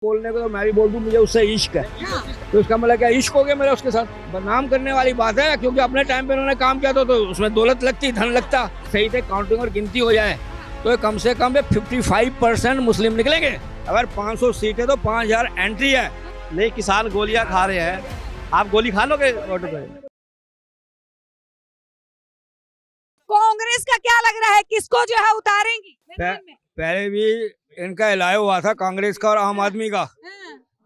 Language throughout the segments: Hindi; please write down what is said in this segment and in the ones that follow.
बोलने को तो मैं भी बोल दूं मुझे उससे इश्क है। तो इसका मतलब क्या इश्क हो गया मेरा उसके साथ? बदनाम करने वाली बात है, क्योंकि अपने टाइम पे उन्होंने काम किया तो उसमें दौलत लगती, धन लगता। सही से काउंटिंग और गिनती हो जाए तो कम से कम 55% मुस्लिम निकलेंगे। अगर 500 सीटें तो 5000 एंट्री है। नहीं, किसान गोलियां खा रहे हैं, आप गोली खा लोगे वोट पे? कांग्रेस का क्या लग रहा है, किसको जो है उतारेंगी मैदान में? पहले भी इनका इलाय हुआ था कांग्रेस का और आम आदमी का।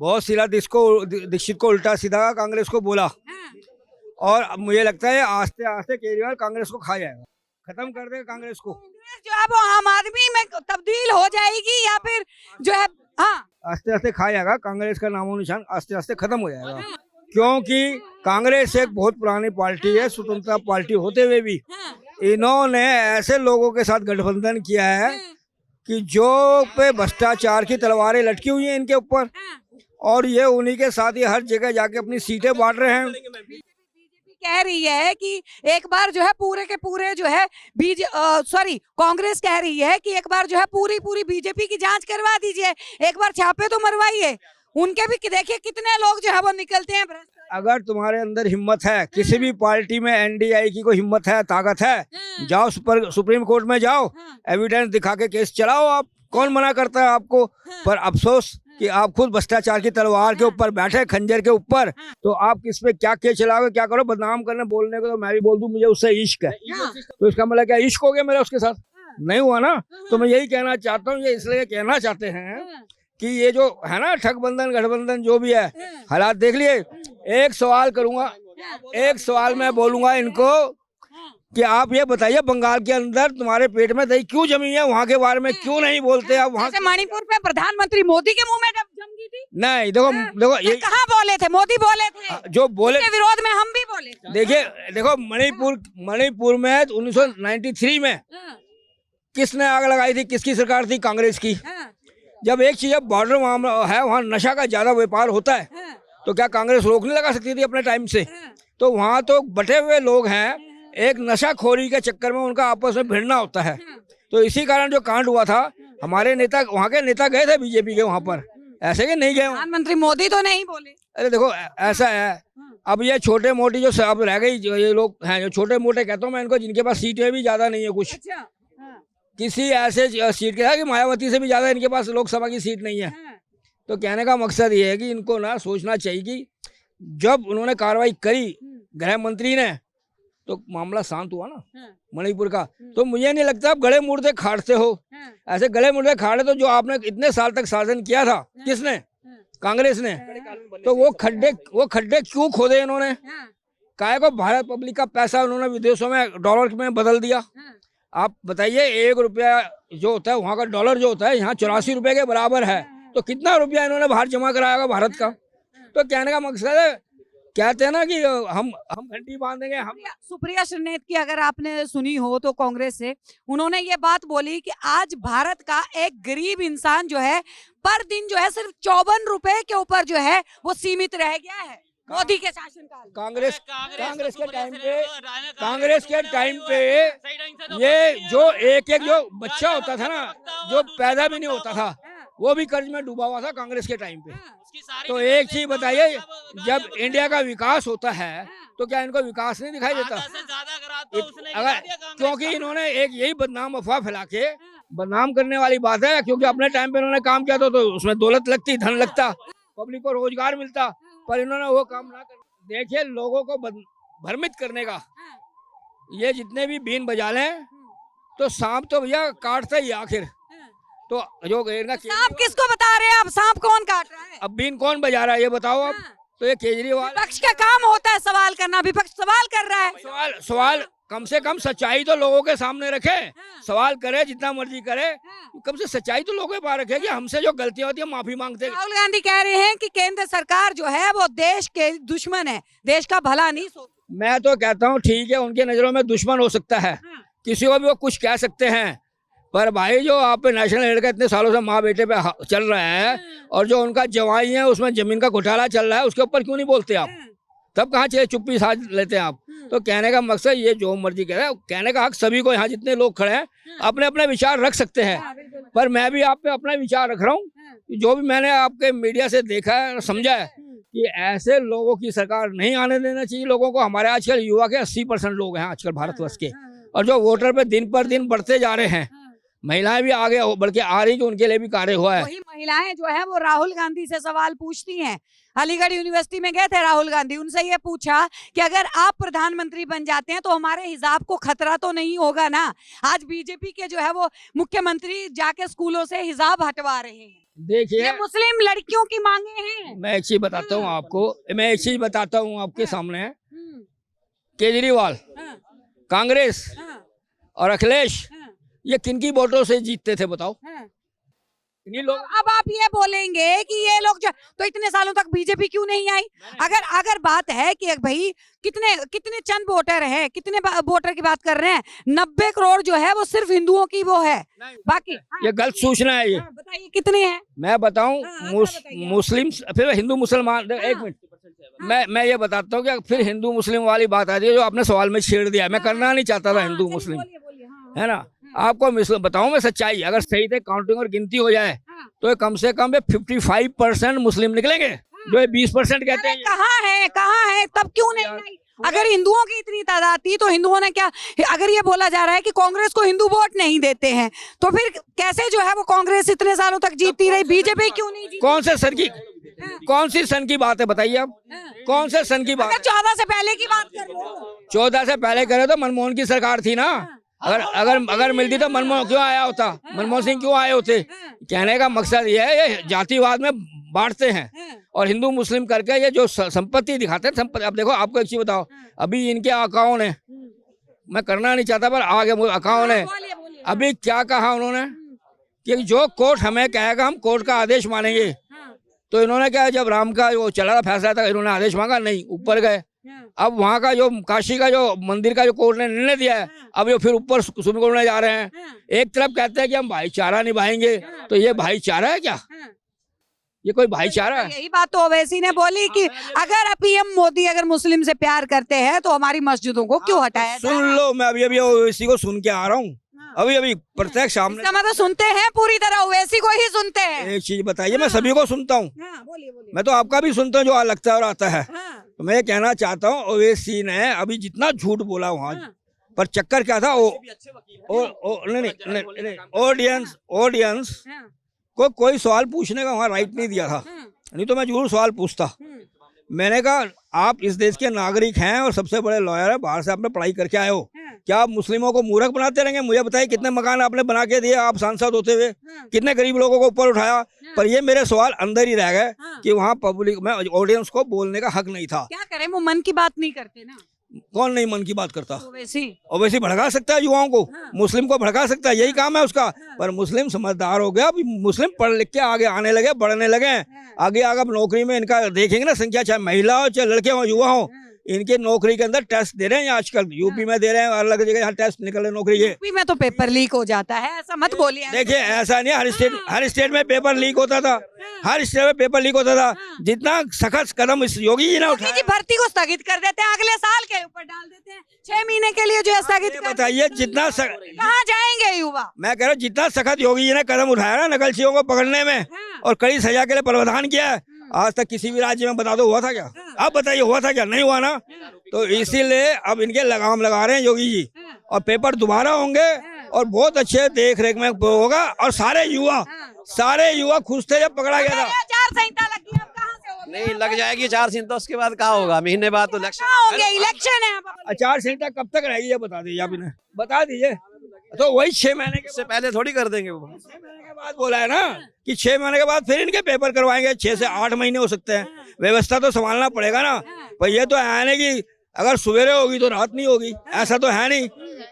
बहुत सीधा दीक्षित को उल्टा सीधा कांग्रेस को बोला, और अब मुझे लगता है आस्ते आस्ते केजरीवाल कांग्रेस को खा जाएगा, खत्म कर देगा कांग्रेस को। कांग्रेस जो है वो आम आदमी में तब्दील हो जाएगी या फिर जो है आस्ते आस्ते खा जाएगा कांग्रेस का, नामो निशान आस्ते आस्ते खत्म हो जाएगा। क्योंकि कांग्रेस एक बहुत पुरानी पार्टी है, स्वतंत्रता पार्टी होते हुए भी इन्होंने ऐसे लोगों के साथ गठबंधन किया है कि जो पे भ्रष्टाचार की तलवारें लटकी हुई हैं इनके ऊपर, और ये उन्हीं के साथ ही हर जगह जाके अपनी सीटें बांट रहे हैं। बीजेपी कह रही है कि एक बार जो है पूरे के पूरे जो है कांग्रेस कह रही है कि एक बार जो है पूरी बीजेपी की जांच करवा दीजिए, एक बार छापे तो मरवाइए। उनके भी देखिए कितने लोग जो है वो निकलते हैं। अगर तुम्हारे अंदर हिम्मत है, किसी भी पार्टी में एनडीआई की कोई हिम्मत है, ताकत है, जाओ सुप्रीम कोर्ट में जाओ, एविडेंस दिखा के केस चलाओ। आप कौन मना करता है आपको? पर अफसोस कि आप खुद भ्रष्टाचार की तलवार के ऊपर बैठे, खंजर के ऊपर, तो आप किस पे क्या केस चलाओगे, क्या करो? बदनाम करने बोलने को तो मैं भी बोल दूं मुझे उससे इश्क है। तो इसका मतलब क्या इश्क हो गया मेरा उसके साथ? नहीं हुआ ना। तो मैं यही कहना चाहता हूँ, ये इसलिए कहना चाहते हैं कि ये जो है ना ठगबंधन गठबंधन जो भी है, हालात देख लिए। एक सवाल करूंगा, एक सवाल मैं बोलूंगा इनको कि आप ये बताइए, बंगाल के अंदर तुम्हारे पेट में दही क्यों जमी है? वहाँ के बारे में क्यों नहीं बोलते आप? वहाँ मणिपुर में प्रधानमंत्री मोदी के मुंह में जम गई थी। नहीं, देखो ये कहाँ बोले थे? मोदी बोले थे जो बोले, विरोध में हम भी बोले। देखिए देखो मणिपुर में 1993 में किसने आग लगाई थी? किसकी सरकार थी? कांग्रेस की। जब एक चीज बॉर्डर वहाँ है, वहाँ नशा का ज्यादा व्यापार होता है, तो क्या कांग्रेस रोक नहीं लगा सकती थी अपने टाइम से? तो वहाँ तो बटे हुए लोग हैं, एक नशाखोरी के चक्कर में उनका आपस में भिड़ना होता है। तो इसी कारण जो कांड हुआ था, हमारे नेता, वहाँ के नेता गए थे बीजेपी के वहाँ पर, ऐसे कि नहीं गए? प्रधानमंत्री मोदी तो नहीं बोले। अरे देखो ऐसा है, अब ये छोटे मोटी जो सब रह गई, जो ये लोग हैं जो छोटे मोटे कहता हूँ मैं इनको, जिनके पास सीटें भी ज्यादा नहीं है, कुछ किसी ऐसे सीट के था कि मायावती से भी ज्यादा इनके पास लोकसभा की सीट नहीं है। तो कहने का मकसद ये है कि इनको ना सोचना चाहिए कि जब उन्होंने कार्रवाई करी गृह मंत्री ने, तो मामला शांत हुआ ना मणिपुर का। तो मुझे नहीं लगता आप गले मुर्दे खाड़ते हो। ऐसे गले मुर्दे खाड़े तो जो आपने इतने साल तक शासन किया था, किसने? कांग्रेस ने। तो वो खड्डे क्यों खोदे इन्होंने? काहे को भारत पब्लिक का पैसा उन्होंने विदेशों में डॉलर में बदल दिया? आप बताइए, 1 रुपया जो होता है वहाँ का डॉलर जो होता है यहाँ 84 रुपए के बराबर है। तो कितना रुपया इन्होंने बाहर जमा कराया होगा भारत का? तो कहने का मकसद है, कहते हैं ना कि हम घंटी बांधेंगे। हम सुप्रिया श्रीनेत की अगर आपने सुनी हो तो कांग्रेस से, उन्होंने ये बात बोली कि आज भारत का एक गरीब इंसान जो है पर दिन जो है सिर्फ 54 रुपए के ऊपर जो है वो सीमित रह गया है मोदी के शासनकाल। कांग्रेस के टाइम पे ये जो एक जो बच्चा होता था ना, जो पैदा भी नहीं होता था, वो भी कर्ज में डूबा हुआ था कांग्रेस के टाइम पे। तो एक चीज बताइए, जब इंडिया का विकास होता है तो क्या इनको विकास नहीं दिखाई देता? अगर क्योंकि इन्होंने एक यही बदनाम अफवाह फैला के, बदनाम करने वाली बात है, क्योंकि अपने टाइम पे इन्होंने काम किया तो उसमें दौलत लगती, धन लगता, पब्लिक को रोजगार मिलता, पर इन्होंने वो काम ना कर। देखिए, लोगों को भ्रमित करने का, ये जितने भी बीन बजा लें तो सांप तो भैया काटता ही आखिर। तो जो सांप किसको बता रहे हैं आप? सांप कौन काट रहा है? अब बीन कौन बजा रहा है ये बताओ आप? तो ये केजरीवाल। विपक्ष का काम होता है सवाल करना, विपक्ष सवाल कर रहा है। सवाल कम से कम सच्चाई तो लोगों के सामने रखे। सवाल करे जितना मर्जी करे, कम से सच्चाई तो लोगों के पास रखे कि हमसे जो गलतियां होती है माफी मांगते। राहुल गांधी कह रहे हैं कि केंद्र सरकार जो है वो देश के दुश्मन है, देश का भला नहीं सोचती। मैं तो कहता हूँ ठीक है, उनके नजरों में दुश्मन हो सकता है, किसी को भी वो कुछ कह सकते हैं, पर भाई जो आप पे नेशनल हेड का इतने सालों से माँ बेटे पे चल रहा है, और जो उनका जवाई है उसमें जमीन का घोटाला चल रहा है, उसके ऊपर क्यों नहीं बोलते आप? तब कहाँ चुप्पी साध लेते हैं आप? तो कहने का मकसद ये जो मर्जी कह रहा है, कहने का हक सभी को, यहाँ जितने लोग खड़े हैं अपने अपने विचार रख सकते हैं। पर मैं भी आप पे अपना विचार रख रहा हूँ। जो भी मैंने आपके मीडिया से देखा है और समझा है कि ऐसे लोगों की सरकार नहीं आने देना चाहिए लोगों को। हमारे आजकल युवा के 80% लोग हैं आजकल भारतवर्ष के, और जो वोटर पे दिन पर दिन बढ़ते जा रहे हैं, महिलाएं भी आगे बढ़ के आ रही, जो उनके लिए भी कार्य हुआ है। वही महिलाएं जो है वो राहुल गांधी से सवाल पूछती हैं। अलीगढ़ यूनिवर्सिटी में गए थे राहुल गांधी, उनसे ये पूछा कि अगर आप प्रधानमंत्री बन जाते हैं तो हमारे हिजाब को खतरा तो नहीं होगा ना। आज बीजेपी के जो है वो मुख्यमंत्री जाके स्कूलों से हिजाब हटवा रहे हैं। देखिए, ये मुस्लिम लड़कियों की मांगे हैं। मैं एक चीज बताता हूँ आपको, मैं एक चीज बताता हूँ आपके सामने। केजरीवाल, कांग्रेस और अखिलेश, ये किनकी वोटों से जीतते थे बताओ? इन्हीं लोग। अब आप ये बोलेंगे कि ये लोग जो तो इतने सालों तक बीजेपी क्यों नहीं आई? अगर बात है कि भाई कितने चंद वोटर हैं, कितने वोटर की बात कर रहे हैं, 90 करोड़ जो है वो सिर्फ हिंदुओं की वो है, बाकी ये गलत सूचना है। ये बताइए कितने हैं? मैं बताऊं, मुस्लिम फिर हिंदू मुसलमान, एक मिनट, मैं ये बताता हूँ कि फिर हिंदू मुस्लिम वाली बात आ रही है जो आपने सवाल में छेड़ दिया। मैं करना नहीं चाहता था हिंदू मुस्लिम, है ना। आपको बताऊं मैं सच्चाई, अगर सही से काउंटिंग और गिनती हो जाए तो ये कम से कम 55% मुस्लिम निकलेंगे, जो 20% कहते हैं। कहाँ है तब क्यों नहीं आई? अगर हिंदुओं की इतनी तादाद थी तो हिंदुओं ने क्या, अगर ये बोला जा रहा है कि कांग्रेस को हिंदू वोट नहीं देते हैं, तो फिर कैसे जो है वो कांग्रेस इतने सालों तक जीतती रही, बीजेपी क्यों नहीं जीती? कौन सी सन की बात है बताइए आप? कौन से सन की बात? 14 से पहले की बात कर लो। 14 से पहले करे तो मनमोहन की सरकार थी ना। अगर मिलती तो मनमोहन क्यों आया होता, मनमोहन सिंह क्यों आए होते? कहने का मकसद ये है, ये जातिवाद में बांटते हैं और हिंदू मुस्लिम करके ये जो संपत्ति दिखाते हैं। संपत्ति, अब देखो आपको एक चीज बताओ, अभी इनके आकाओं ने, मैं करना नहीं चाहता पर आगे आकाओं ने अभी क्या कहा उन्होंने कि जो कोर्ट हमें कहेगा हम कोर्ट का आदेश मानेंगे। तो इन्होंने क्या, जब राम का वो चला फैसला था, इन्होंने आदेश मांगा नहीं, ऊपर गए। अब वहाँ का जो काशी का जो मंदिर का जो कोर्ट ने निर्णय दिया है, अब ये फिर ऊपर सुप्रीम कोर्ट में जा रहे हैं। एक तरफ कहते हैं कि हम भाईचारा निभाएंगे, तो ये भाईचारा है क्या? ये कोई भाईचारा है? यही बात तो ओवैसी ने बोली कि अगर पीएम मोदी अगर मुस्लिम से प्यार करते हैं तो हमारी मस्जिदों को क्यों हटाया? सुन लो, मैं अभी ओवैसी को सुन के आ रहा हूँ, अभी प्रत्यक्ष सामने। मतलब सुनते हैं, पूरी तरह ओवैसी को ही सुनते हैं। एक चीज बताइए, मैं सभी को सुनता हूँ, मैं तो आपका भी सुनता हूँ जो लगता है और आता है। तो मैं कहना चाहता हूँ, ओवैसी ने अभी जितना झूठ बोला वहाँ, पर चक्कर क्या था, ऑडियंस को कोई सवाल पूछने का वहाँ राइट नहीं दिया था, नहीं तो मैं जरूर सवाल पूछता। मैंने कहा आप इस देश के नागरिक हैं और सबसे बड़े लॉयर है, बाहर से आपने पढ़ाई करके आए हो, क्या आप मुस्लिमों को मूर्ख बनाते रहेंगे? मुझे बताइए कितने मकान आपने बना के दिए आप सांसद होते हुए, कितने गरीब लोगों को ऊपर उठाया? पर ये मेरे सवाल अंदर ही रह गए कि वहाँ पब्लिक में ऑडियंस को बोलने का हक नहीं था। क्या करें, वो मन की बात नहीं करते ना। कौन नहीं मन की बात करता? ओवैसी भड़का सकता है युवाओं को, मुस्लिम को भड़का सकता है, यही काम है उसका। पर मुस्लिम समझदार हो गया, मुस्लिम पढ़ लिख के आगे आने लगे, बढ़ने लगे। आगे नौकरी में इनका देखेंगे ना संख्या, चाहे महिला हो चाहे लड़के हो युवा हो, इनके नौकरी के अंदर टेस्ट दे रहे हैं आजकल। यूपी में दे रहे हैं, अलग जगह यहाँ टेस्ट निकल रहे नौकरी के। यूपी में तो पेपर लीक हो जाता है, ऐसा मत बोलिए। देखिए ऐसा नहीं, हर स्टेट में पेपर लीक होता था, हर स्टेट में पेपर लीक होता था। जितना सख्त कदम इस योगी जी ने उठाया, जी भर्ती को स्थगित कर देते हैं, अगले साल के ऊपर डाल देते हैं, 6 महीने के लिए जो है स्थगित। बताइए जितना कहाँ जाएंगे युवा? मैं कह रहा हूँ जितना सख्त योगी जी ने कदम उठाया ना नकलचियों को पकड़ने में और कड़ी सजा के लिए प्रावधान किया है, आज तक किसी भी राज्य में बता दो हुआ था क्या? आप बताइए हुआ था क्या? नहीं हुआ ना। तो इसीलिए अब इनके लगाम लगा रहे हैं योगी जी, और पेपर दोबारा होंगे और बहुत अच्छे देख रेख में होगा। और सारे युवा खुश थे जब पकड़ा गया था। आचार संहिता लगी, अब कहाँ से होगी? नहीं लग जाएगी आचार संहिता, उसके बाद क्या होगा? महीने बाद तो इलेक्शन होंगे, इलेक्शन है। आचार संहिता कब तक रहेगी ये बता दीजिए, आप इन्हें बता दीजिए। तो वही 6 महीने के पहले थोड़ी कर देंगे वो। 6 महीने के बाद बोला है ना कि 6 महीने के बाद फिर इनके पेपर करवाएंगे। 6 से 8 महीने हो सकते हैं, व्यवस्था तो संभालना पड़ेगा ना। पर ये तो है नहीं कि अगर सवेरे होगी तो रात नहीं होगी, ऐसा तो है नहीं।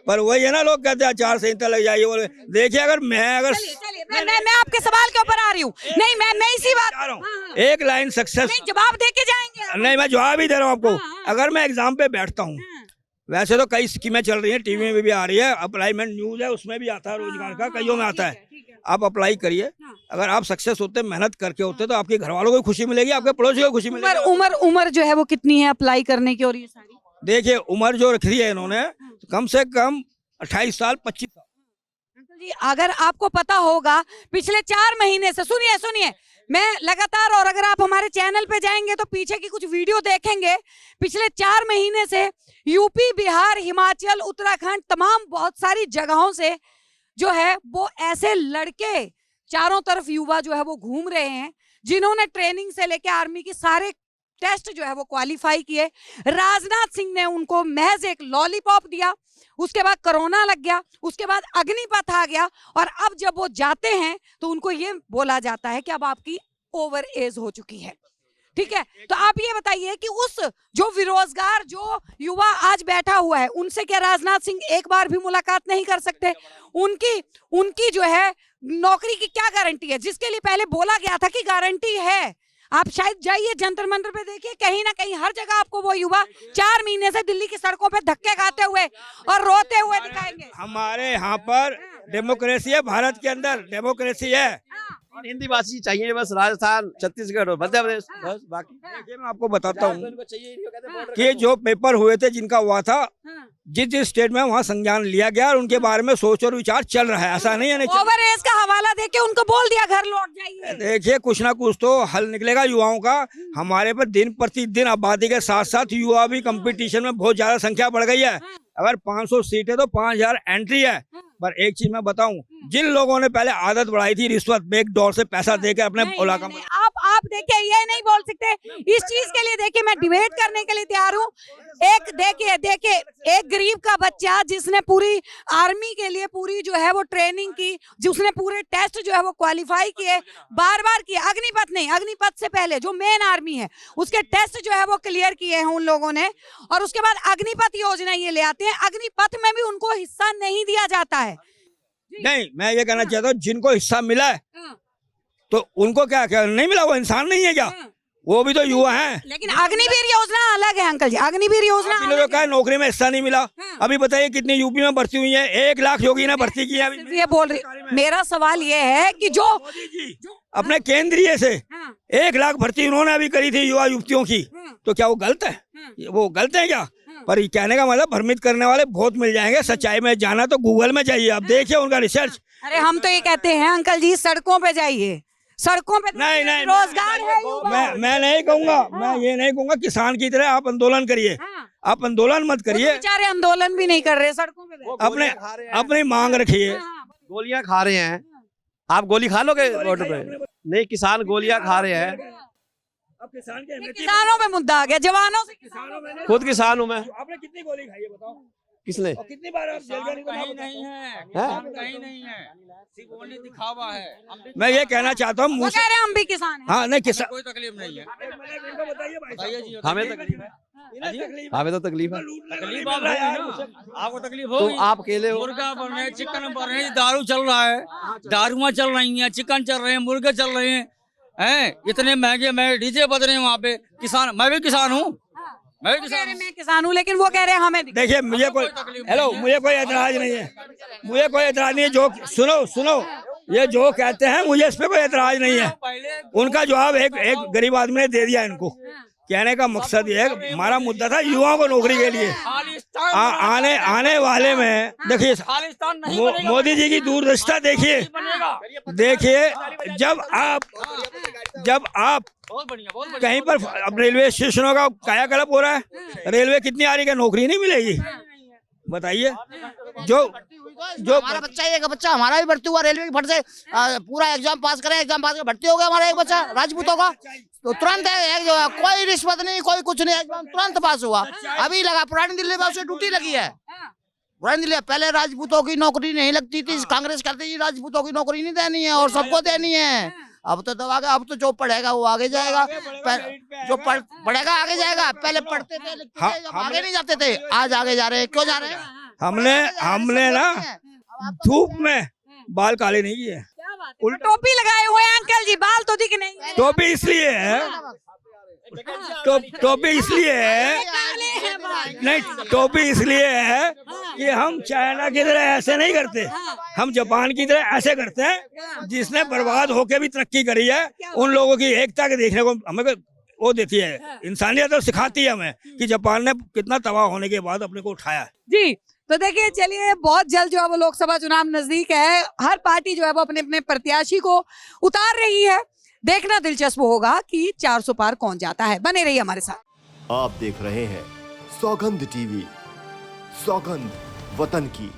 पर वही है ना, लोग कहते हैं आचार संहिता लग जाएगी बोले। देखिए अगर मैं आपके सवाल के ऊपर आ रही हूँ, नहीं मैं इसी बात आ रहा हूँ, एक लाइन सक्सेस जवाब दे के जाएंगे। नहीं मैं जवाब ही दे रहा हूँ आपको। अगर मैं एग्जाम पे बैठता हूँ, वैसे तो कई स्कीमें चल रही हैं, टीवी में भी आ रही है, अप्लाईमेंट न्यूज है उसमें भी आता है, रोजगार का कईयों में आता है। आप अप्लाई करिए, अगर आप सक्सेस होते, मेहनत करके होते, तो आपके घर वालों को खुशी मिलेगी, आपके पड़ोसी को खुशी मिलेगी। उम्र जो है वो कितनी है अप्लाई करने की? और ये सारी देखिए उम्र जो रखी है इन्होंने कम से कम 28 साल 25 साल। अंकल जी अगर आपको पता होगा पिछले 4 महीने से, सुनिए सुनिए, मैं लगातार, और अगर आप हमारे चैनल पे जाएंगे तो पीछे की कुछ वीडियो देखेंगे, पिछले 4 महीने से यूपी, बिहार, हिमाचल, उत्तराखंड, तमाम बहुत सारी जगहों से जो है वो ऐसे लड़के चारों तरफ युवा जो है वो घूम रहे हैं जिन्होंने ट्रेनिंग से लेके आर्मी की सारे टेस्ट जो है वो क्वालिफाई किए। राजनाथ सिंह ने उनको महज एक लॉलीपॉप दिया, उसके बाद कोरोना लग गया, उसके बाद अग्निपथ आ गया, और अब जब वो जाते हैं तो उनको ये बोला जाता है कि अब आपकी ओवर एज हो चुकी है। ठीक है, तो आप ये बताइए कि उस जो बेरोजगार जो युवा आज बैठा हुआ है उनसे क्या राजनाथ सिंह एक बार भी मुलाकात नहीं कर सकते? उनकी जो है नौकरी की क्या गारंटी है, जिसके लिए पहले बोला गया था कि गारंटी है। आप शायद जाइए जंतर मंतर पे, देखिए कहीं ना कहीं हर जगह आपको वो युवा 4 महीने से दिल्ली की सड़कों पे धक्के खाते हुए और रोते हुए दिखाएंगे। हमारे यहाँ पर डेमोक्रेसी है, भारत के अंदर डेमोक्रेसी है। और हिंदी भाषी चाहिए बस, राजस्थान, छत्तीसगढ़ और मध्य प्रदेश, बस बाकी देखिए मैं आपको बताता हूँ इनको चाहिए ही नहीं, वो कहते हैं border कि जो पेपर हुए थे जिनका हुआ था, जिस जिस स्टेट में वहाँ संज्ञान लिया गया और उनके बारे में सोच और विचार चल रहा है, ऐसा नहीं है। ओवर एज का हवाला देके उनको बोल दिया घर लौट जाइए। देखिए कुछ ना कुछ तो हल निकलेगा युवाओं का। हमारे पर दिन प्रतिदिन आबादी के साथ साथ युवा भी कंपटीशन में बहुत ज्यादा संख्या बढ़ गई है। अगर 500 सीटें तो 5000 एंट्री है। पर एक चीज मैं बताऊं, जिन लोगों ने पहले आदत बढ़ाई थी रिश्वत बैकडोर से पैसा देकर अपने इलाका में, आप देखिए ये नहीं बोल सकते इस चीज के लिए। देखिए मैं डिबेट करने के लिए तैयार हूँ। एक देखिए एक गरीब का बच्चा जिसने पूरी आर्मी के लिए पूरी जो है वो ट्रेनिंग की, जिसने पूरे टेस्ट जो है वो क्वालिफाई किए, बार किए, अग्निपथ नहीं, अग्निपथ से पहले जो मेन आर्मी है उसके टेस्ट जो है वो क्लियर किए हैं उन लोगों ने, और उसके बाद अग्निपथ योजना ये ले आते हैं। अग्निपथ में भी उनको हिस्सा नहीं दिया जाता है। नहीं मैं ये कहना चाहता हूँ जिनको हिस्सा मिला है तो उनको क्या नहीं मिला, वो इंसान नहीं है क्या? वो भी तो युवा हैं। लेकिन अग्निवीर योजना अलग है अंकल जी, अग्निवीर योजना जो क्या नौकरी में हिस्सा नहीं मिला। अभी बताइए कितनी यूपी में भर्ती हुई है, 1 लाख योगी ने भर्ती की है। अभी ये बोल रही, मेरा सवाल ये है कि जो अपने केंद्रीय से 1 लाख भर्ती उन्होंने अभी करी थी युवा युवतियों की, तो क्या वो गलत है? वो गलत है क्या? पर ये कहने का मतलब भ्रमित करने वाले बहुत मिल जाएंगे। सच्चाई में जाना तो गूगल में जाइए, आप देखिए उनका रिसर्च। अरे हम तो ये कहते हैं अंकल जी सड़कों पे जाइए, सड़कों पे नहीं रोजगार है। मैं नहीं कहूँगा, मैं ये नहीं कहूँगा किसान की तरह आप आंदोलन करिए। आप आंदोलन मत करिए, बेचारे आंदोलन भी नहीं कर रहे, सड़कों पे अपनी मांग रखिए। गोलियां खा रहे हैं, आप गोली खा लोगे बॉर्डर पे? नहीं, किसान गोलियां खा रहे हैं। अब किसान के किसानों पे मुद्दा आ गया, जवानों से। खुद किसान हूँ मैं। आपने कितनी गोली खाई है बताओ? किसने? और कितनी बार आप जेल गए? कहीं नहीं है, कहीं नहीं है, सिर्फ ओनली दिखावा है। मैं ये कहना चाहता हूँ, वो कह रहे हैं हम भी किसान हैं। हाँ नहीं किसान, कोई तकलीफ नहीं है। बताइए जी, हमें तकलीफ है, हमें तो तकलीफ है। तकलीफ आप होगी ना, आपको तकलीफ तो होगी। आप अकेले हो? मुर्गा बन रहे हैं, चिकन बन रहे हैं, दारू चल रहा है, दारुआं चल रही हैं, चिकन चल रहे हैं, मुर्गे चल रहे हैं, इतने महंगे डीजे बज रहे हैं वहाँ पे। किसान, मैं भी किसान हूँ, मैं भी किसान हूँ। मैं किसान हूँ, लेकिन वो कह रहे हैं हमें देखिए मुझे कोई मुझे कोई एतराज नहीं है, मुझे कोई एतराज नहीं है। जो सुनो ये जो कहते हैं मुझे इस पे कोई एतराज नहीं है। उनका जवाब एक गरीब आदमी ने दे दिया इनको। कहने का मकसद ये है, हमारा मुद्दा था युवाओं को नौकरी के लिए। आने वाले में देखिए मोदी जी की दूरदर्शिता देखिए, जब आप कहीं पर अब रेलवे स्टेशनों का कायाकल्प हो रहा है, रेलवे कितनी आ रही है, नौकरी नहीं मिलेगी बताइए। जो हमारा बच्चा, एक बच्चा हमारा भी भर्ती हुआ रेलवे की फट से, पूरा एग्जाम पास करे, एग्जाम पास कर भर्ती हो गया हमारा एक बच्चा राजपूतों का, तो तुरंत कोई रिश्वत नहीं, कोई कुछ नहीं, एग्जाम तुरंत पास हुआ। अभी लगा पुरानी दिल्ली में उसे ड्यूटी लगी है। पुरानी दिल्ली पहले राजपूतों की नौकरी नहीं लगती थी, कांग्रेस करती थी राजपूतों की नौकरी नहीं देनी है और सबको देनी है। अब तो आगे, अब तो जो पढ़ेगा वो आगे जाएगा, जो पढ़ेगा आगे जाएगा। पहले पढ़ते थे लिखते थे, जब आगे नहीं जाते थे, आज आगे जा रहे हैं। क्यों जा रहे हैं? हमने ना धूप में बाल काले नहीं किए, टोपी लगाए हुए हैं अंकल जी, बाल तो दिख नहीं। टोपी इसलिए है, टोपी इसलिए है नहीं, टोपी इसलिए है कि हम चाइना की तरह ऐसे नहीं करते, हम जापान की तरह ऐसे करते हैं। जिसने बर्बाद होके भी तरक्की करी है, उन लोगों की एकता के देखने को हमें वो देती है, इंसानियत और सिखाती है हमें कि जापान ने कितना तबाह होने के बाद अपने को उठाया। जी तो देखिए चलिए बहुत जल्द जो है वो लोकसभा चुनाव नजदीक है, हर पार्टी जो है वो अपने अपने प्रत्याशी को उतार रही है, देखना दिलचस्प होगा कि 400 पार कौन जाता है। बने रहिए हमारे साथ। आप देख रहे हैं सौगंध टीवी, सौगंध वतन की।